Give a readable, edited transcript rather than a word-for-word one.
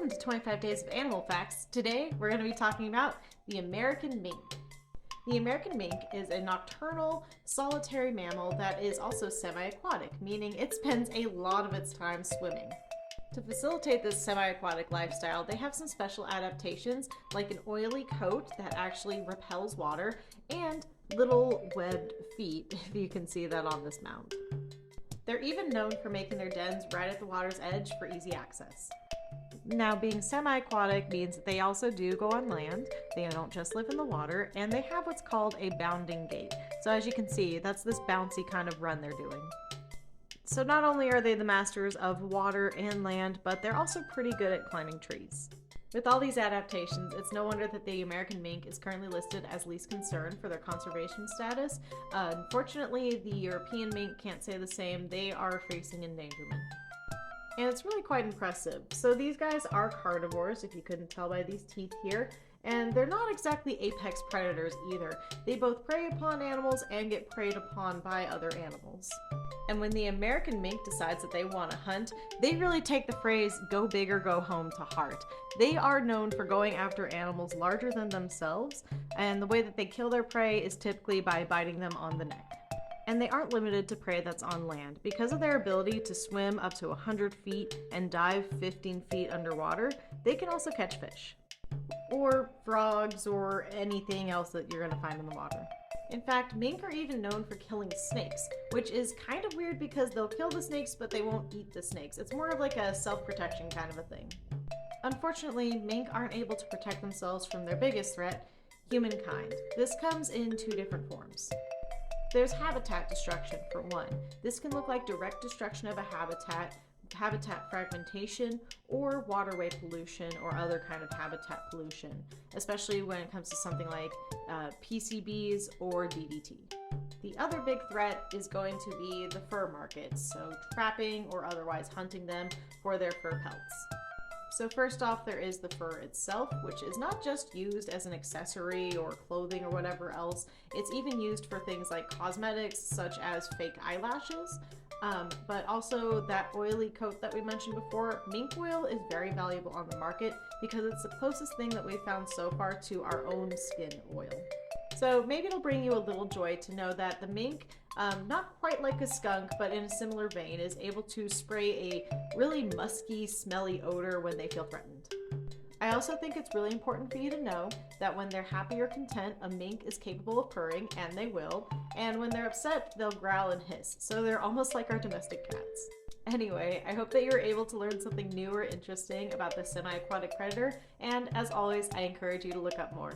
Welcome to 25 Days of Animal Facts. Today we're going to be talking about the American mink. The American mink is a nocturnal, solitary mammal that is also semi-aquatic, meaning it spends a lot of its time swimming. To facilitate this semi-aquatic lifestyle, they have some special adaptations like an oily coat that actually repels water and little webbed feet, if you can see that on this mount. They're even known for making their dens right at the water's edge for easy access. Now, being semi-aquatic means that they also do go on land. They don't just live in the water, and they have what's called a bounding gait. So as you can see, that's this bouncy kind of run they're doing. So not only are they the masters of water and land, but they're also pretty good at climbing trees. With all these adaptations, it's no wonder that the American mink is currently listed as least concern for their conservation status. Unfortunately, the European mink can't say the same. They are facing endangerment. And it's really quite impressive. So these guys are carnivores, if you couldn't tell by these teeth here, and they're not exactly apex predators either. They both prey upon animals and get preyed upon by other animals. And when the American mink decides that they want to hunt, they really take the phrase, "go big or go home" to heart. They are known for going after animals larger than themselves, and the way that they kill their prey is typically by biting them on the neck. And they aren't limited to prey that's on land. Because of their ability to swim up to 100 feet and dive 15 feet underwater, they can also catch fish. Or frogs, or anything else that you're going to find in the water. In fact, mink are even known for killing snakes, which is kind of weird because they'll kill the snakes, but they won't eat the snakes. It's more of like a self-protection kind of a thing. Unfortunately, mink aren't able to protect themselves from their biggest threat, humankind. This comes in two different forms. There's habitat destruction, for one. This can look like direct destruction of a habitat fragmentation, or waterway pollution or other kind of habitat pollution, especially when it comes to something like PCBs or DDT. The other big threat is going to be the fur markets, so trapping or otherwise hunting them for their fur pelts. So first off, there is the fur itself, which is not just used as an accessory or clothing or whatever else. It's even used for things like cosmetics, such as fake eyelashes, but also that oily coat that we mentioned before. Mink oil is very valuable on the market because it's the closest thing that we've found so far to our own skin oil. So maybe it'll bring you a little joy to know that the mink, not quite like a skunk, but in a similar vein, is able to spray a really musky, smelly odor when they feel threatened. I also think it's really important for you to know that when they're happy or content, a mink is capable of purring, and they will, and when they're upset, they'll growl and hiss, so they're almost like our domestic cats. Anyway, I hope that you were able to learn something new or interesting about the semi-aquatic predator, and as always, I encourage you to look up more.